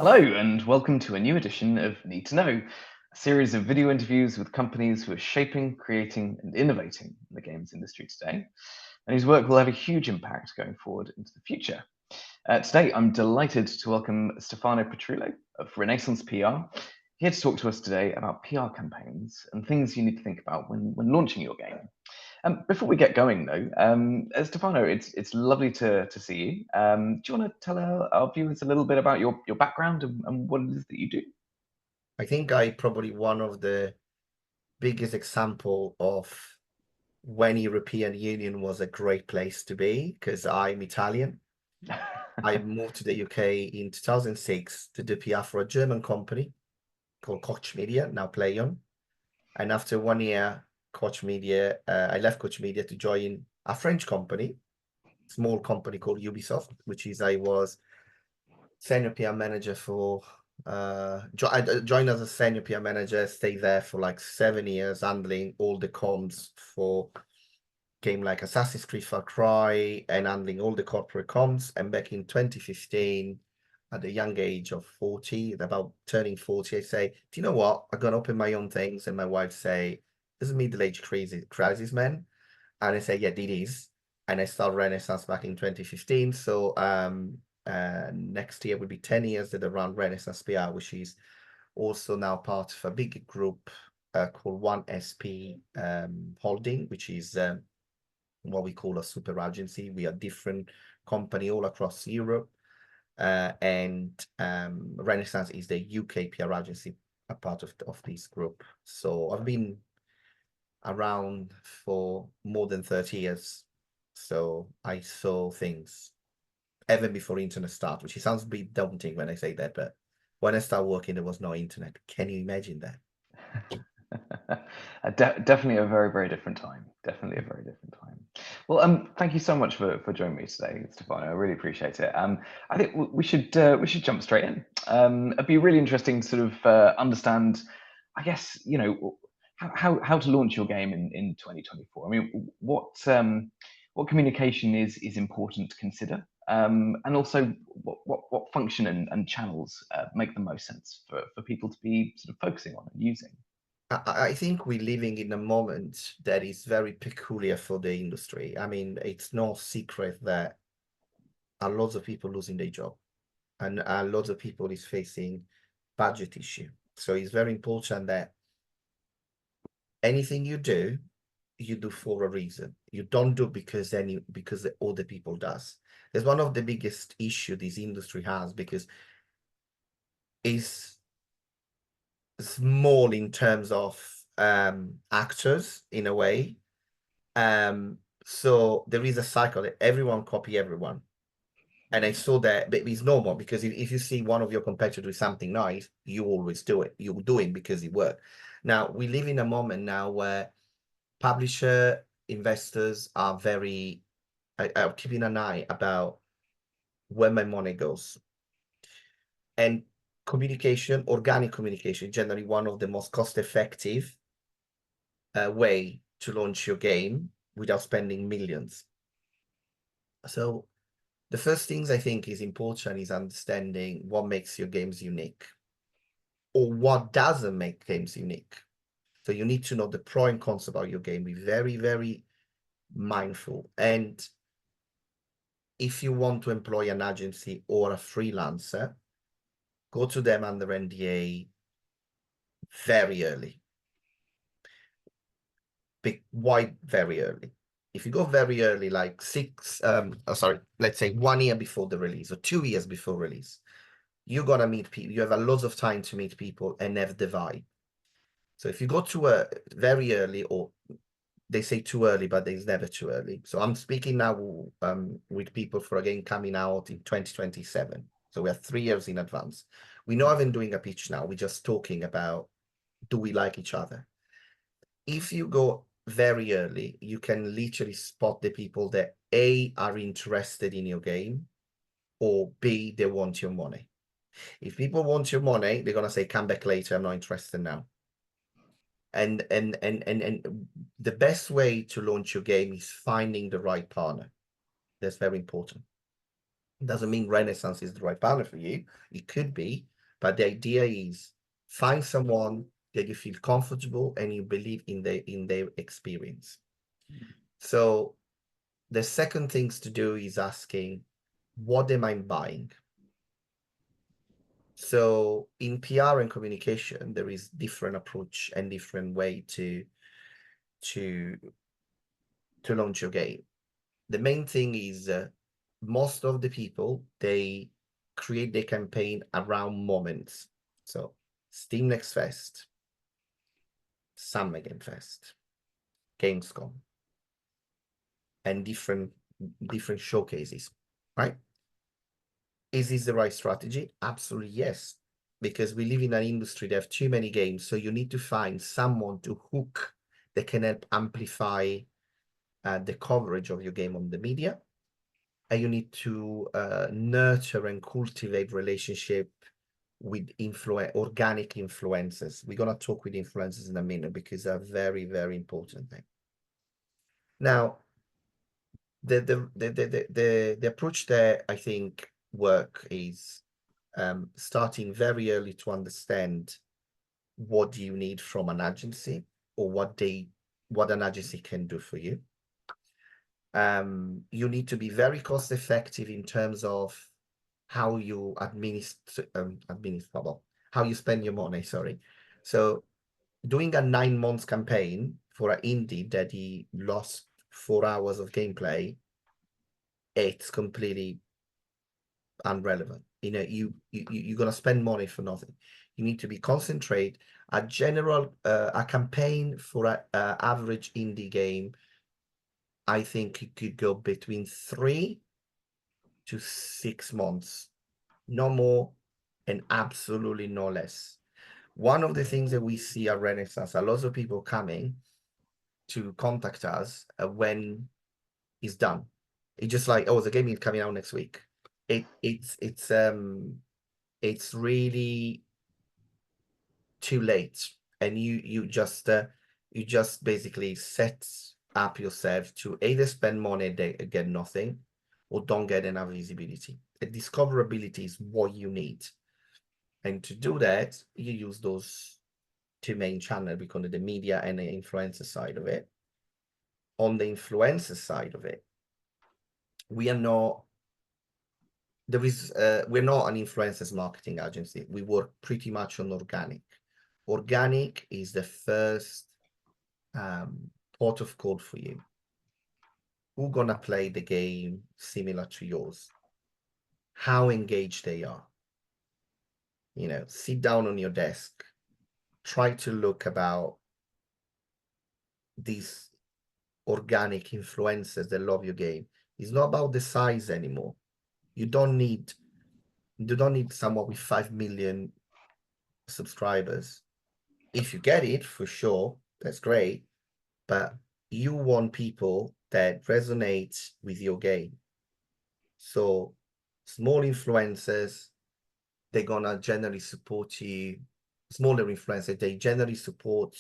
Hello, and welcome to a new edition of Need to Know, a series of video interviews with companies who are shaping, creating, and innovating in the games industry today, and whose work will have a huge impact going forward into the future. Today, I'm delighted to welcome Stefano Petrullo of Renaissance PR, here to talk to us today about PR campaigns and things you need to think about when launching your game. Before we get going, though, Stefano, it's lovely to see you. Do you want to tell our viewers a little bit about your background and what it is that you do? I think I probably one of the biggest example of when European Union was a great place to be, because I'm Italian. I moved to the UK in 2006 to do PR for a German company called Koch Media, now Playon. And after 1 year, Koch Media, I left Koch Media to join a French company, small company called Ubisoft, which is I was senior PR manager for I joined as a senior PR manager, stayed there for like 7 years, handling all the comms for game like Assassin's Creed Far Cry and handling all the corporate comms. And back in 2015, at the young age of 40, about turning 40, I say, do you know what? I'm gonna open my own things. And my wife say, this is middle-age crisis, man. And I say, yeah, it is. And I start Renaissance back in 2015. So next year will be 10 years that I run Renaissance PR, which is also now part of a big group called 1SP Holding, which is what we call a super agency. We are different company all across Europe. And Renaissance is the UK PR agency, a part of this group. So I've been around for more than 30 years. So I saw things even before internet started, which sounds a bit daunting when I say that, but when I started working, there was no internet. Can you imagine that? Definitely a very, very different time. Definitely a very different time. Well, thank you so much for joining me today, Stefano. I really appreciate it. I think we should jump straight in. It'd be really interesting to sort of understand, I guess, how to launch your game in 2024. I mean, what communication is important to consider, and also what function and channels make the most sense for people to be sort of focusing on and using. I think we're living in a moment that is very peculiar for the industry. I mean, it's no secret that a lot of people losing their job and a lot of people is facing budget issue. So it's very important that anything you do for a reason. You don't do because the other people does. There's one of the biggest issue this industry has because it's small in terms of actors in a way. So there is a cycle that everyone copy everyone. And I saw that, but it's normal because if you see one of your competitors do something nice, you always do it. You do it because it worked. Now we live in a moment now where publisher investors are very are keeping an eye about where my money goes. And communication, organic communication, generally one of the most cost-effective way to launch your game without spending millions. So the first things I think is important is understanding what makes your games unique or what doesn't make games unique. So you need to know the pro and cons about your game. Be very, very mindful. And if you want to employ an agency or a freelancer, go to them under NDA very early. Why very early? If you go very early, like let's say 1 year before the release or 2 years before release, you're gonna meet people. You have a lot of time to meet people and have the vibe. So if you go to a very early, or they say too early, but there's never too early. So I'm speaking now with people for a game coming out in 2027. So we are 3 years in advance. We know I've been doing a pitch now. We're just talking about, do we like each other? If you go very early, you can literally spot the people that A, are interested in your game, or B, they want your money. If people want your money, they're gonna say, come back later, I'm not interested now. And the best way to launch your game is finding the right partner. That's very important. It doesn't mean Renaissance is the right partner for you. It could be, But the idea is find someone that you feel comfortable and you believe in their experience. So the second things to do is asking, what am I buying? So in PR and communication, there is different approach and different way to launch your game. The main thing is most of the people, they create their campaign around moments. So Steam Next Fest, Summer Game Fest, Gamescom, and different showcases, right? Is this the right strategy? Absolutely yes, because we live in an industry that have too many games, so you need to find someone to hook that can help amplify the coverage of your game on the media, and you need to nurture and cultivate relationship with organic influencers. We're gonna talk with influencers in a minute because they're very, very important thing. Now, the approach that I think work is starting very early to understand what do you need from an agency or what an agency can do for you. You need to be very cost effective in terms of how you how you spend your money, sorry. So doing a 9 months campaign for an indie that he lost 4 hours of gameplay, it's completely irrelevant. You're gonna spend money for nothing. You need to be concentrate. A campaign for an average indie game, I think it could go between 3 to 6 months, no more and absolutely no less. One of the things that we see at Renaissance, a lot of people coming to contact us when it's done. It's just like, oh, the game is coming out next week. It's really too late, and you just basically set up yourself to either spend money and get nothing, or don't get enough visibility. The discoverability is what you need, and to do that, you use those two main channels, because the media and the influencer side of it. On the influencer side of it, we are not we're not an influencers marketing agency. We work pretty much on organic. Organic is the first port of call for you. Who's gonna play the game similar to yours? How engaged they are. Sit down on your desk, try to look about these organic influencers that love your game. It's not about the size anymore. You don't need someone with 5 million subscribers. If you get it, for sure, that's great. But you want people that resonate with your game. So small influencers, they're gonna generally support you. Smaller influencers, they generally support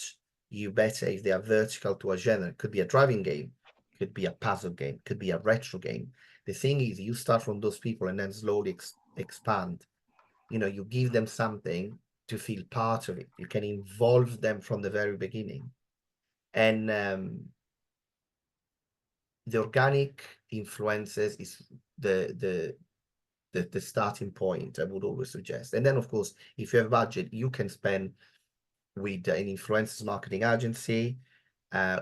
you better if they are vertical to a genre. It could be a driving game, could be a puzzle game, could be a retro game. The thing is, you start from those people and then slowly expand. You give them something to feel part of it. You can involve them from the very beginning. And the organic influences is the starting point, I would always suggest. And then, of course, if you have budget, you can spend with an influencers marketing agency.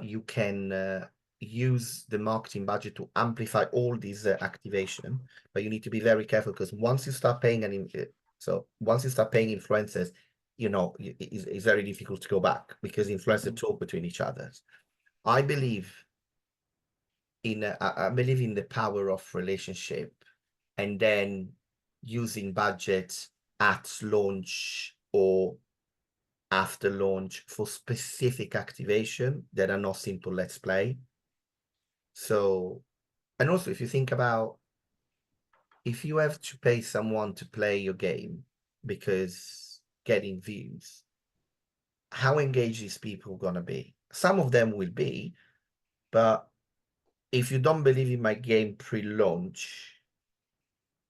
You can use the marketing budget to amplify all these activation, but you need to be very careful, because once you start paying influencers, it's very difficult to go back, because influencers talk between each other. I believe in the power of relationship, and then using budget at launch or after launch for specific activation that are not simple let's play. So, and also, if you think about, if you have to pay someone to play your game because getting views, how engaged these people gonna be? Some of them will be, but if you don't believe in my game pre-launch,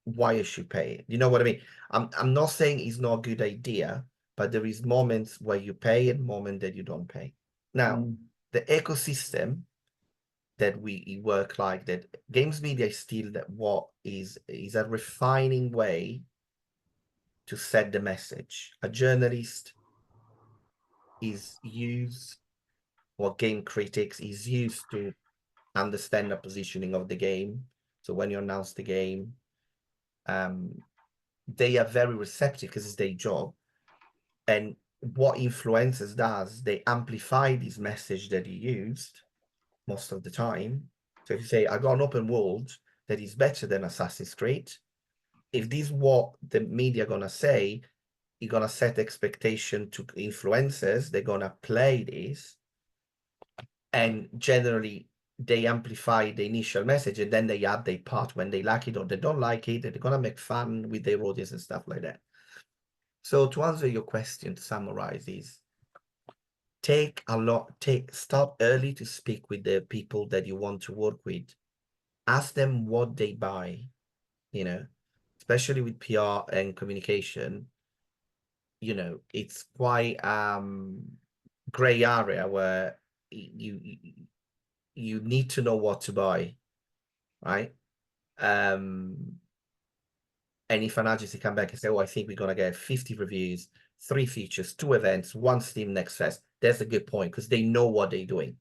why I should pay it. You know what I mean? I'm not saying it's not a good idea, but there is moments where you pay and moments that you don't pay. Now, the ecosystem that we work like that, games media is still that what is a refining way to set the message. A journalist is used, or game critics is used to understand the positioning of the game. So when you announce the game, they are very receptive because it's their job. And what influencers does, they amplify this message that you used most of the time. So if you say, I got an open world that is better than Assassin's Creed, if this is what the media are gonna say, you're gonna set expectation to influencers, they're gonna play this, and generally they amplify the initial message, and then they add their part when they like it or they don't like it, they're gonna make fun with their audience and stuff like that. So to answer your question, to summarize, is start early to speak with the people that you want to work with. Ask them what they buy, especially with PR and communication. It's quite gray area where you need to know what to buy, right? And if an agency come back and say, oh, I think we're gonna get 50 reviews, 3 features, 2 events, 1 Steam Next Fest, that's a good point because they know what they're doing.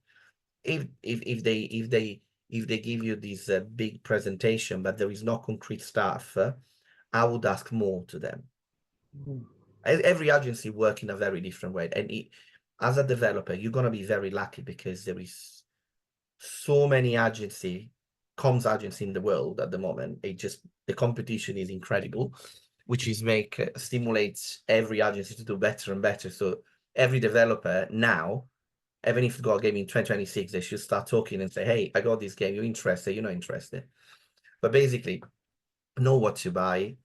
If they give you this big presentation, but there is no concrete stuff, I would ask more to them. Every agency work in a very different way, and as a developer, you're gonna be very lucky because there is so many comms agency in the world at the moment. The competition is incredible, which is stimulates every agency to do better and better. So every developer now, even if you've got a game in 2026, they should start talking and say, hey, I got this game, you're interested, you're not interested. But basically, know what to buy.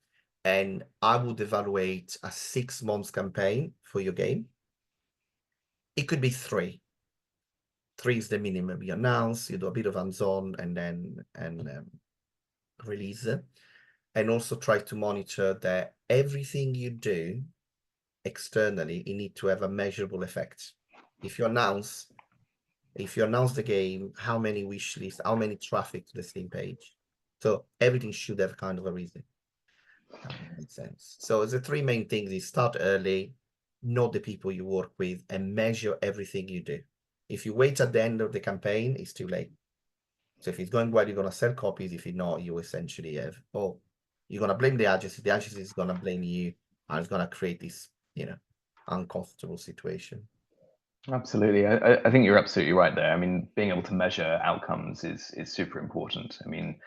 And I would evaluate a 6 months campaign for your game. It could be 3. 3 is the minimum. You announce, you do a bit of hands-on, and then release it. And also try to monitor that everything you do externally, you need to have a measurable effect. If you announce the game, how many wish lists, how many traffic to the Steam page. So everything should have kind of a reason. That makes sense. So the 3 main things is start early, know the people you work with, and measure everything you do. If you wait at the end of the campaign, it's too late. So if it's going well, you're going to sell copies. If you're not, you essentially have, you're going to blame the agency is going to blame you, and it's going to create this, uncomfortable situation. Absolutely. I think you're absolutely right there. I mean, being able to measure outcomes is super important. I mean,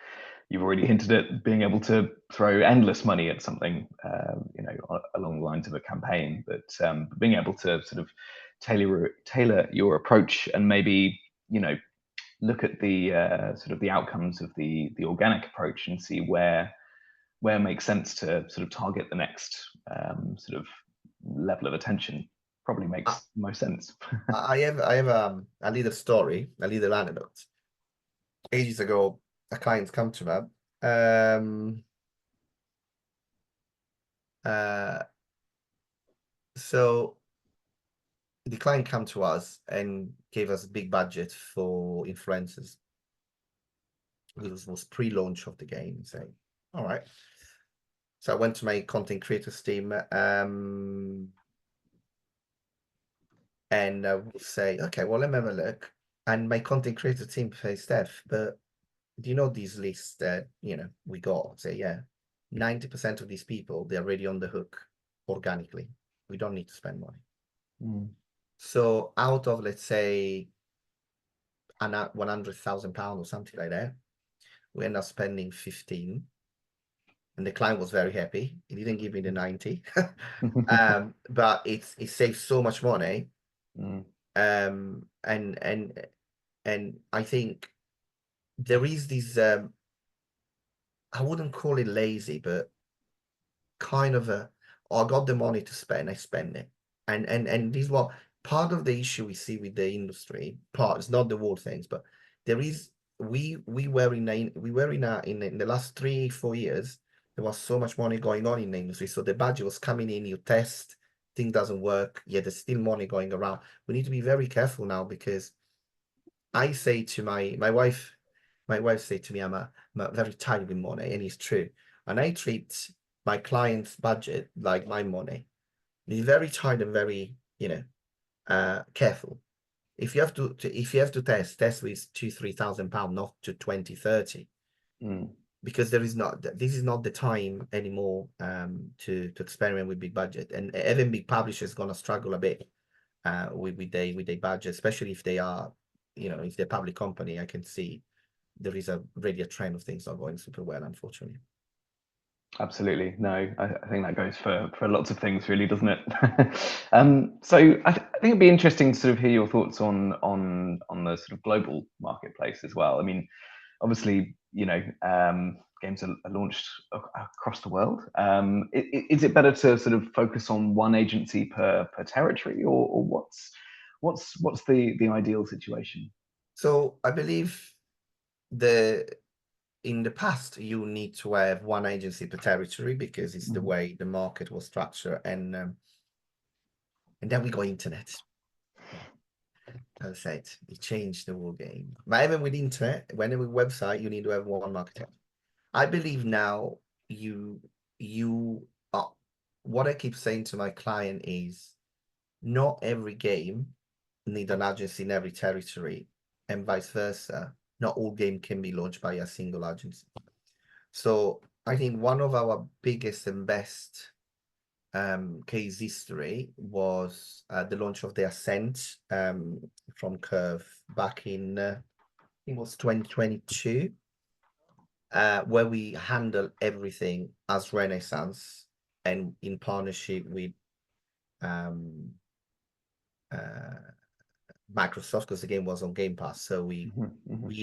you've already hinted at being able to throw endless money at something, along the lines of a campaign, but being able to sort of tailor your approach and maybe, look at the sort of the outcomes of the organic approach and see where it makes sense to sort of target the next sort of level of attention probably makes most sense. I have a little story, a little anecdote. Ages ago, a client's come to me. So the client came to us and gave us a big budget for influencers. It was pre-launch of the game. So, all right. So I went to my content creators team, and we'll say, okay, well, let me have a look. And my content creator team says, Steph, but do you know these lists that, we got? Say, yeah, 90% of these people, they're already on the hook organically. We don't need to spend money. So out of, let's say, £100,000 or something like that, we end up spending 15. And the client was very happy. He didn't give me the 90. But it saves so much money. And I think there is this I wouldn't call it lazy, but kind of I got the money to spend, I spend it. And this is what part of the issue we see with the industry, it's not the whole things, but there is we were in the last 3-4 years, there was so much money going on in the industry. So the budget was coming in, you test, thing doesn't work, yet there's still money going around. We need to be very careful now because I say to my wife, said to me, I'm very tight with money, and it's true. And I treat my client's budget like my money. Be very tight and very, careful. If you have to test with 2,000-3,000 pounds, not to 20, 30, because this is not the time anymore to experiment with big budget. And even big publishers gonna struggle a bit with their budget, especially if they are, if they're public company. I can see there is already a trend of things not going super well, unfortunately. Absolutely. No, I think that goes for lots of things, really, doesn't it? So I think it'd be interesting to sort of hear your thoughts on the sort of global marketplace as well. I mean, obviously, games are launched across the world. Is it better to sort of focus on one agency per territory, or what's the ideal situation? So I believe the in the past, you need to have one agency per territory because it's the way the market was structured, and then we got internet. As I said, it changed the whole game. But even with internet, whenever website, you need to have one market. I believe now you are, what I keep saying to my client is not every game need an agency in every territory, and vice versa. Not all game can be launched by a single agency. So I think one of our biggest and best case history was the launch of the Ascent from Curve back in I think it was 2022, where we handle everything as Renaissance and in partnership with um, Microsoft, because the game was on Game Pass. So we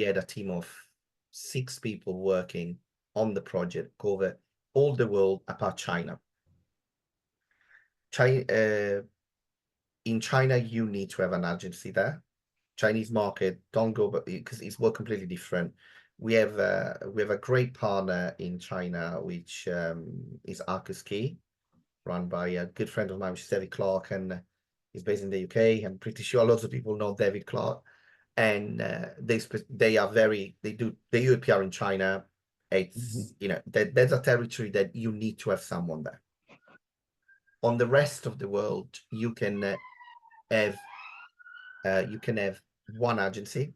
had a team of 6 people working on the project, cover all the world apart China. In China, you need to have an agency there. Chinese market, don't go, but because it's work completely different. We have a great partner in China, which is Ukie, run by a good friend of mine, which is David Clark, and he's based in the UK. I'm pretty sure lots of people know David Clark, and they do UPR in China. It's there's a territory that you need to have someone there. On the rest of the world, you can have one agency,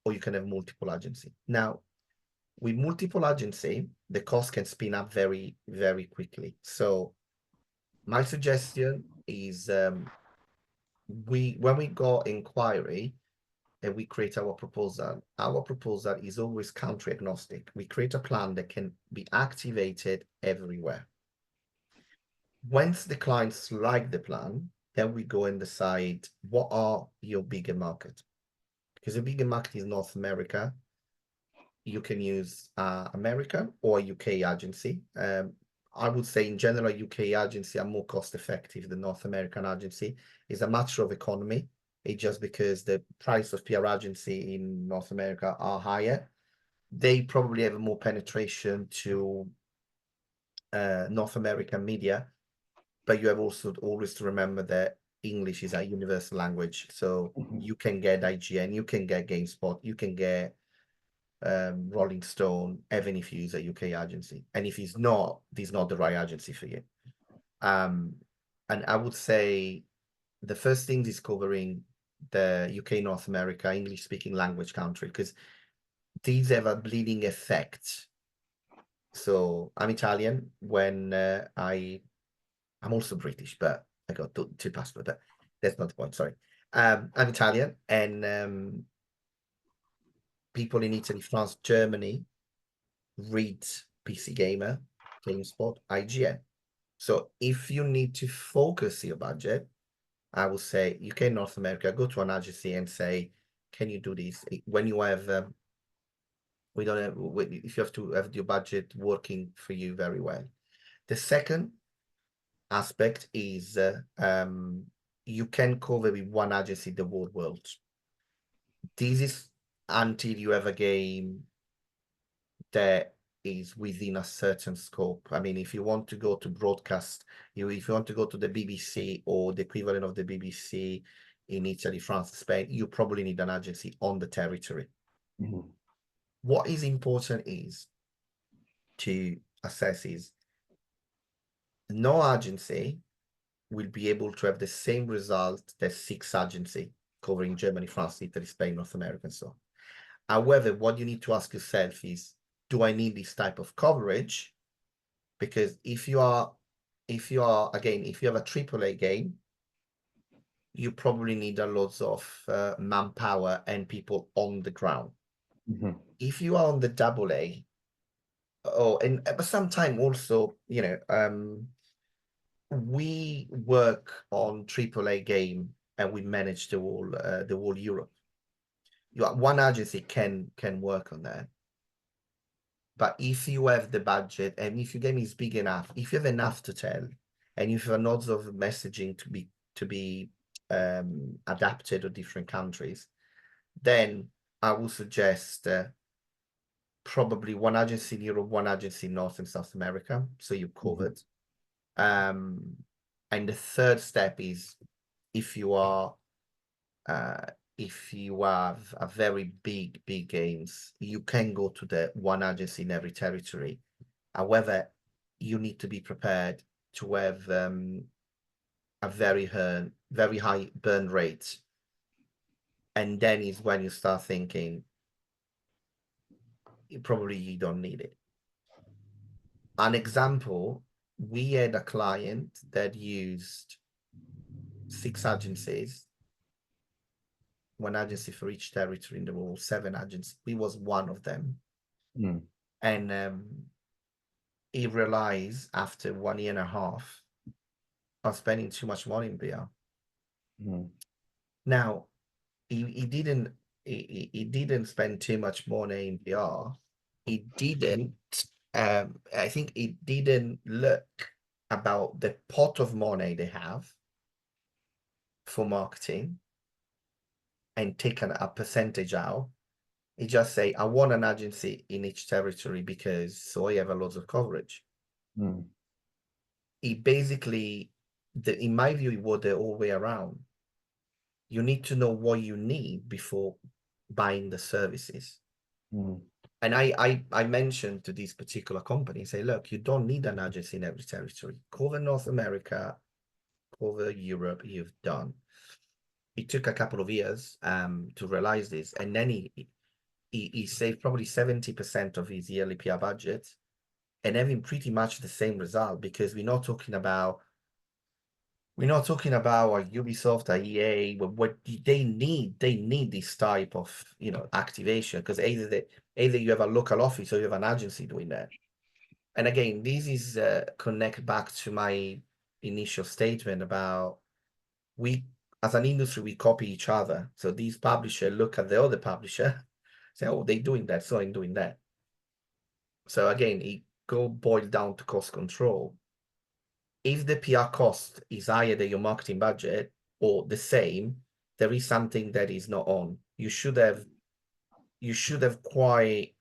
or you can have multiple agency. Now, with multiple agency, the cost can spin up very, very quickly. So my suggestion is when we go inquiry and we create our proposal is always country agnostic. We create a plan that can be activated everywhere. Once the clients like the plan, then we go and decide what are your bigger market. Because the bigger market is North America. You can use American or UK agency. I would say in general, UK agency are more cost effective than North American agency. It's a matter of economy. It's just because the price of PR agency in North America are higher. They probably have more penetration to North American media, but you have also always to remember that English is a universal language. So you can get IGN, you can get GameSpot, you can get Rolling Stone, even if you use a UK agency. And if he's not, he's not the right agency for you. And I would say the first thing is covering the UK, North America, English speaking language country, because these have a bleeding effect. So I'm Italian. When I'm also British, but I got two passports, but that's not the point. Sorry. I'm Italian, and people in Italy, France, Germany read PC Gamer, GameSpot, IGN. So if you need to focus your budget, I would say UK, North America, go to an agency and say, can you do this? When you have, we don't have, if you have to have your budget working for you very well. The second aspect is you can cover with one agency the whole world. This is until you have a game that is within a certain scope. I mean, if you want to go to broadcast, if you want to go to the BBC or the equivalent of the BBC in Italy, France, Spain, you probably need an agency on the territory. Mm-hmm. What is important is to assess is no agency will be able to have the same result as 6 agency covering Germany, France, Italy, Spain, North America, and so on. However, what you need to ask yourself is, do I need this type of coverage? Because if you have a AAA game, you probably need a lot of manpower and people on the ground. Mm-hmm. If you are on the AA, but sometimes also, we work on AAA game and we manage the whole Europe. One agency can work on that. But if you have the budget and if your game is big enough, if you have enough to tell, and if you have lots of messaging to be adapted to different countries, then I would suggest probably one agency in Europe, one agency in North and South America, so you're covered. And the third step is if you have a very big games, you can go to the one agency in every territory. However, you need to be prepared to have a very high burn rate. And then is when you start thinking, probably you don't need it. An example, we had a client that used 6 agencies, one agency for each territory in the world, 7 agencies. We was one of them. Mm. And he realized after 1.5 years of spending too much money in PR. Mm. Now, he didn't spend too much money in PR. He didn't, I think he didn't look about the pot of money they have for marketing and taken a percentage out. He just say, I want an agency in each territory because so I have a lot of coverage. Mm. He basically, in my view, it was the whole way around. You need to know what you need before buying the services. Mm. And I mentioned to this particular company, say, look, you don't need an agency in every territory. Cover North America, cover Europe, you've done. It took a couple of years to realize this. And then he saved probably 70% of his yearly PR budget and having pretty much the same result, because we're not talking about a Ubisoft, a EA. What they need this type of activation, because either you have a local office or you have an agency doing that. And again, this is connect back to my initial statement about we as an industry we copy each other. So these publisher look at the other publisher, say, oh, they're doing that, so I'm doing that. So again, it boil down to cost control. If the PR cost is higher than your marketing budget or the same, there is something that is not on. You should have quite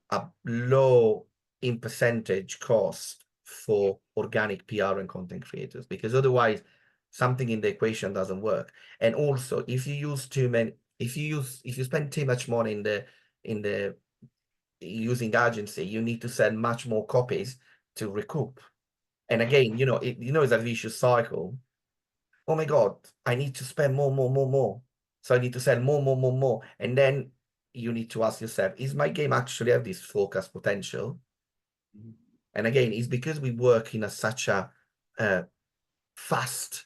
a low in percentage cost for organic PR and content creators, because otherwise something in the equation doesn't work. And also, if you spend too much money in the using agency, you need to sell much more copies to recoup. And again, it's a vicious cycle. Oh my God, I need to spend more. So I need to sell more. And then you need to ask yourself, is my game actually have this forecast potential? And again, it's because we work in such a fast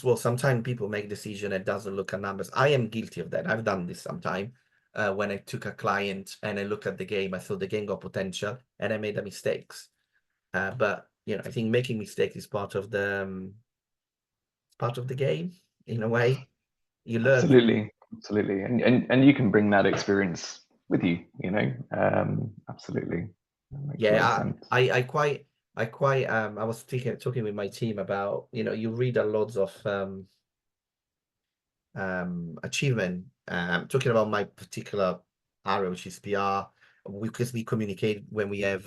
world. Sometimes people make decision and doesn't look at numbers. I am guilty of that. I've done this sometime. When I took a client and I looked at the game, I thought the game got potential and I made the mistakes. But I think making mistakes is part of the game in a way. You learn. Absolutely, and you can bring that experience with you. Absolutely, that makes a lot of Yeah, sense. I was talking with my team about, you read a lots of achievement. Talking about my particular area, which is PR. because we communicate when we have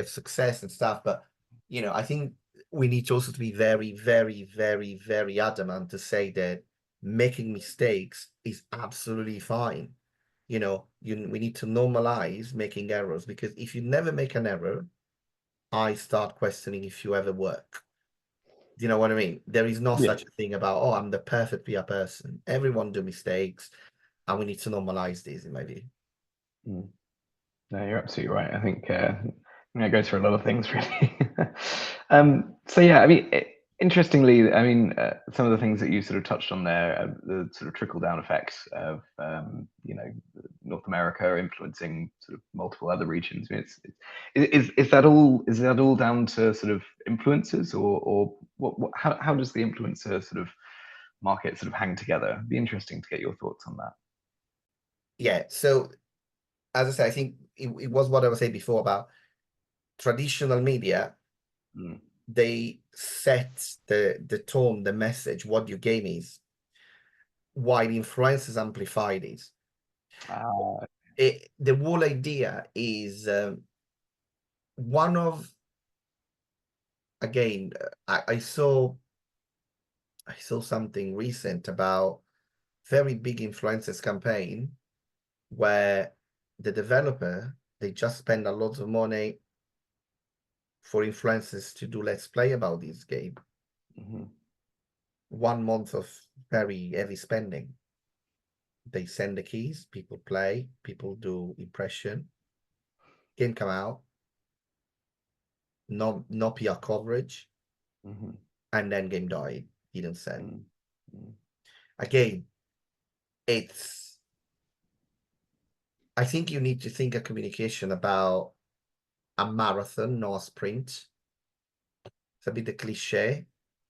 success and stuff. But I think we need also to be very, very, very, very adamant to say that making mistakes is absolutely fine. We need to normalize making errors, because if you never make an error, I start questioning if you ever work. Do you know what I mean? There is no Yeah. such a thing about, oh, I'm the perfect PR person. Everyone do mistakes, and we need to normalize this, in my view. Mm. No, you're absolutely right. I think it goes for a lot of things, really. So yeah, I mean, interestingly, I mean, some of the things that you sort of touched on there, the sort of trickle down effects of North America influencing sort of multiple other regions. I mean, is that all down to sort of influencers, or how does the influencer sort of market sort of hang together? It'd be interesting to get your thoughts on that. Yeah. So as I said, I think it was what I was saying before about traditional media. Mm. They set the tone, the message, what your game is, while influencers amplify this. Ah. The whole idea is one of, again, I saw something recent about very big influencers campaign where the developer, they just spend a lot of money for influencers to do let's play about this game. Mm-hmm. 1 month of very heavy spending. They send the keys, people play, people do impression, game come out, no PR coverage, Mm-hmm. and then game died, didn't sell. Mm-hmm. Again, it's I think you need to think of communication about a marathon, not a sprint. It's a bit a cliche,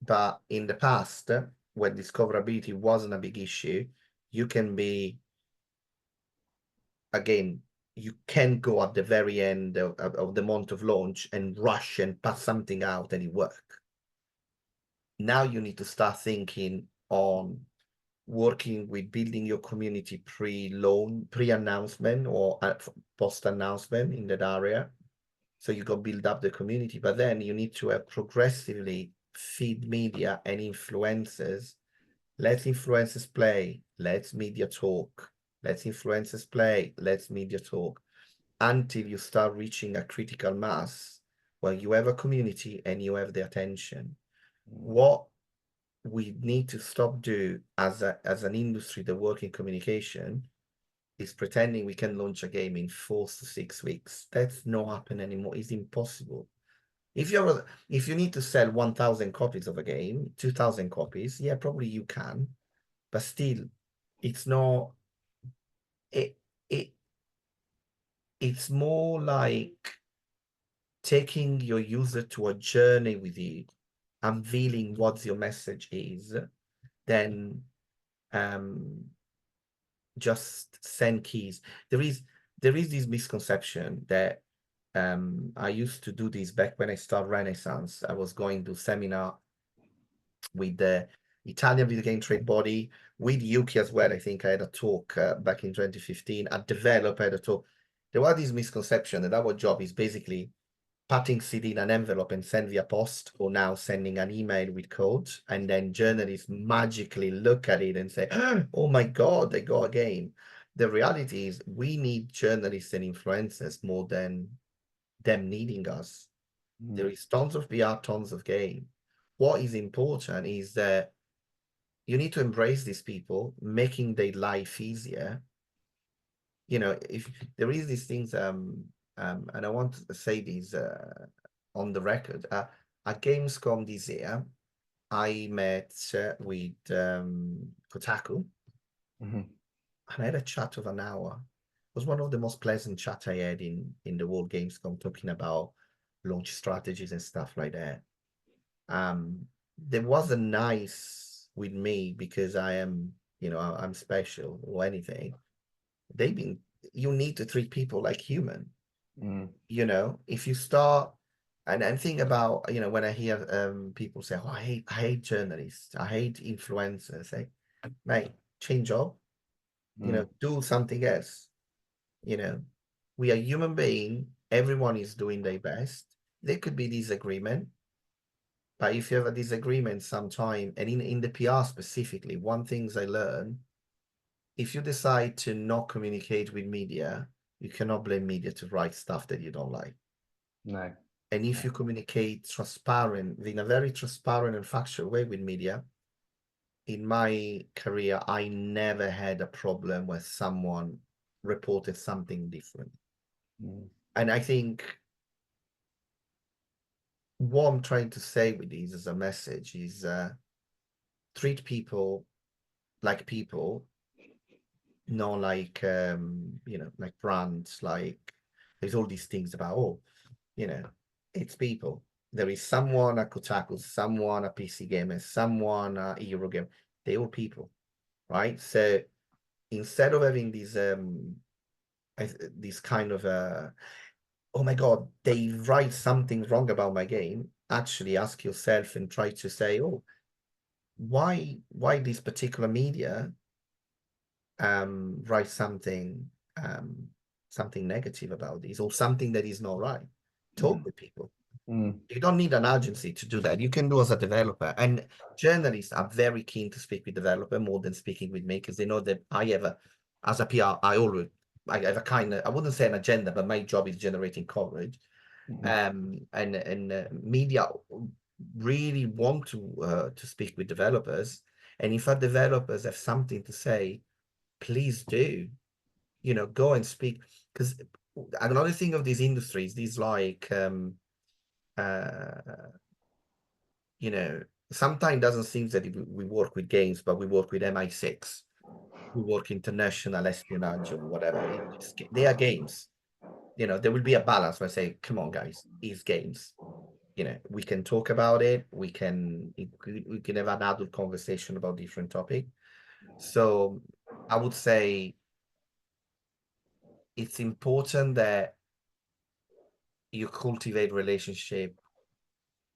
but in the past, when discoverability wasn't a big issue, you can be, again, you can go at the very end of the month of launch and rush and pass something out and it work. Now you need to start thinking on working with building your community pre-announcement or post-announcement in that area. So you go build up the community, but then you need to progressively feed media and influencers. Let influencers play. Let's media talk. Let's influencers play. Let's media talk. Until you start reaching a critical mass where you have a community and you have the attention. What we need to stop do as an industry that work in communication is pretending we can launch a game in 4 to 6 weeks. That's not happen anymore. It's impossible. If you need to sell 1,000 copies of a game, 2,000 copies, yeah, probably you can, but still, it's not. It it it's more like taking your user to a journey with you, unveiling what your message is, then um just send keys. There is this misconception that I used to do this back when I started Renaissance. I was going to seminar with the Italian video game trade body, with Ukie as well. I think I had a talk back in 2015. A developer had a talk. There was this misconception that our job is basically putting CD in an envelope and send via post, or now sending an email with code, and then journalists magically look at it and say, oh my God, they got a game. The reality is we need journalists and influencers more than them needing us. There is tons of PR, tons of game. What is important is that you need to embrace these people, making their life easier. If there is these things, and I want to say these on the record. At Gamescom this year, I met with Kotaku, Mm-hmm. and I had a chat of an hour. It was one of the most pleasant chat I had in the World Gamescom, talking about launch strategies and stuff like that. There wasn't nice with me because I am, I'm special or anything. They've been, you need to treat people like human. Mm. If you start and think about, when I hear people say, oh, I hate journalists, I hate influencers, say, mate, change job, Mm. do something else, you know. We are human being. Everyone is doing their best. There could be disagreement, but if you have a disagreement sometime, and in the PR specifically, one things I learned, if you decide to not communicate with media, you cannot blame media to write stuff that you don't like. No. And if you communicate transparent, in a very transparent and factual way with media, in my career, I never had a problem where someone reported something different. Mm. And I think what I'm trying to say with these as a message is treat people like people, not like like brands. Like there's all these things about it's people. There is someone at Kotaku, someone a PC gamer, someone a Eurogamer. They're all people, right? So instead of having these kind of oh my god, they write something wrong about my game, actually ask yourself and try to say, oh, why this particular media write um something negative about this or something that is not right. Talk with people. Mm. You don't need an agency to do that. You can do as a developer. And journalists are very keen to speak with developer more than speaking with me because they know that as a PR, I have a kind of, I wouldn't say an agenda, but my job is generating coverage. And media really want to speak with developers. And if our developers have something to say, please do, go and speak. Because another thing of these industries, these like uh sometimes doesn't seem that we work with games, but we work with MI6, we work international espionage or whatever. They are games. There will be a balance where I say, come on, guys, it's games. We can talk about it. We can have an adult conversation about different topic. So I would say it's important that you cultivate relationship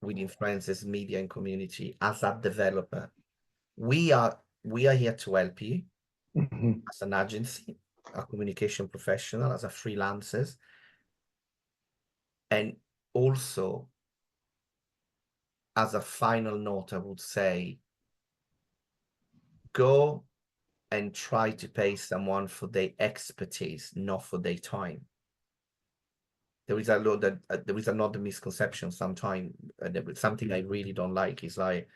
with influencers, media, and community as a developer. We are here to help you Mhm. as an agency, a communication professional, as a freelancers, and also as a final note, I would say go and try to pay someone for their expertise, not for their time. There is a lot that there is another misconception sometimes. Something I really don't like is like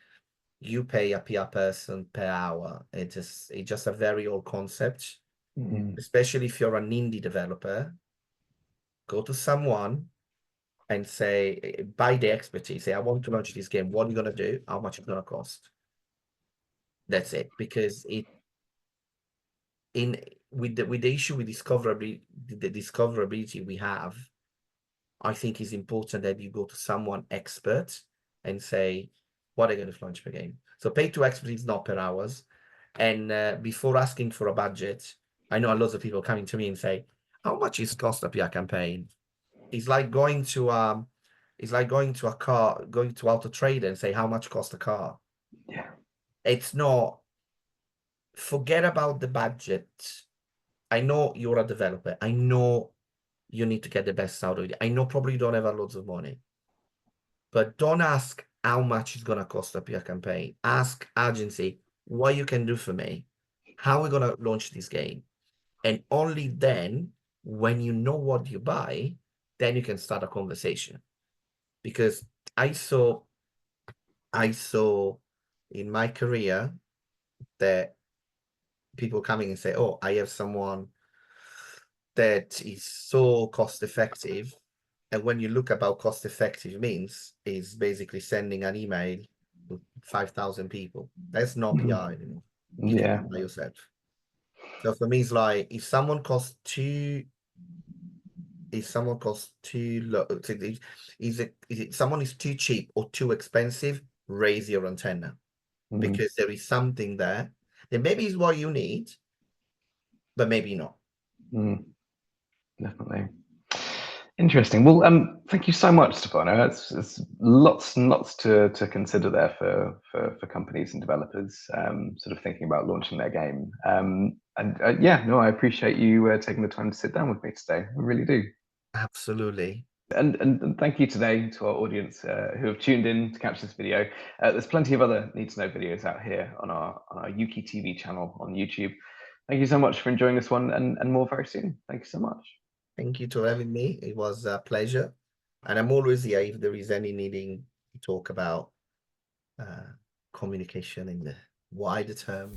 you pay a PR person per hour. It's just a very old concept, Mhm. especially if you're an indie developer. Go to someone and say, buy the expertise. Say, I want to launch this game. What are you gonna do? How much it's gonna cost? That's it. Because in with the issue with discoverability, the discoverability we have, I think is important that you go to someone expert and say, what are you going to launch per game? So pay to expertise, not per hours. And before asking for a budget, I know lots of people coming to me and say, how much is cost a PR campaign? It's like going to going to Auto Trader and say how much cost a car. Yeah. It's not. Forget about the budget. I know you're a developer. I know you need to get the best out of it. I know probably you don't have a loads of money, but don't ask how much it's gonna cost a PR campaign. Ask agency what you can do for me, how we're gonna launch this game, and only then, when you know what you buy, then you can start a conversation. Because I saw I saw in my career that people coming and say, "Oh, I have someone that is so cost effective." And when you look about cost effective means is basically sending an email to 5,000 people. That's not PR Mhm. anymore. You can do Yeah. it by yourself. So for me, it's like if someone costs too low, is it someone is too cheap or too expensive, raise your antenna Mm. because there is something there that maybe is what you need, but maybe not. Mm. Definitely. Interesting. Well, thank you so much, Stefano. It's lots and lots to consider there for companies and developers, sort of thinking about launching their game. And yeah, no, I appreciate you taking the time to sit down with me today. I really do. Absolutely. And thank you today to our audience who have tuned in to catch this video. There's plenty of other need to know videos out here on our Ukie TV channel on YouTube. Thank you so much for enjoying this one, and more very soon. Thank you so much. Thank you for having me. It was a pleasure. And I'm always here if there is any needing to talk about communication in the wider term.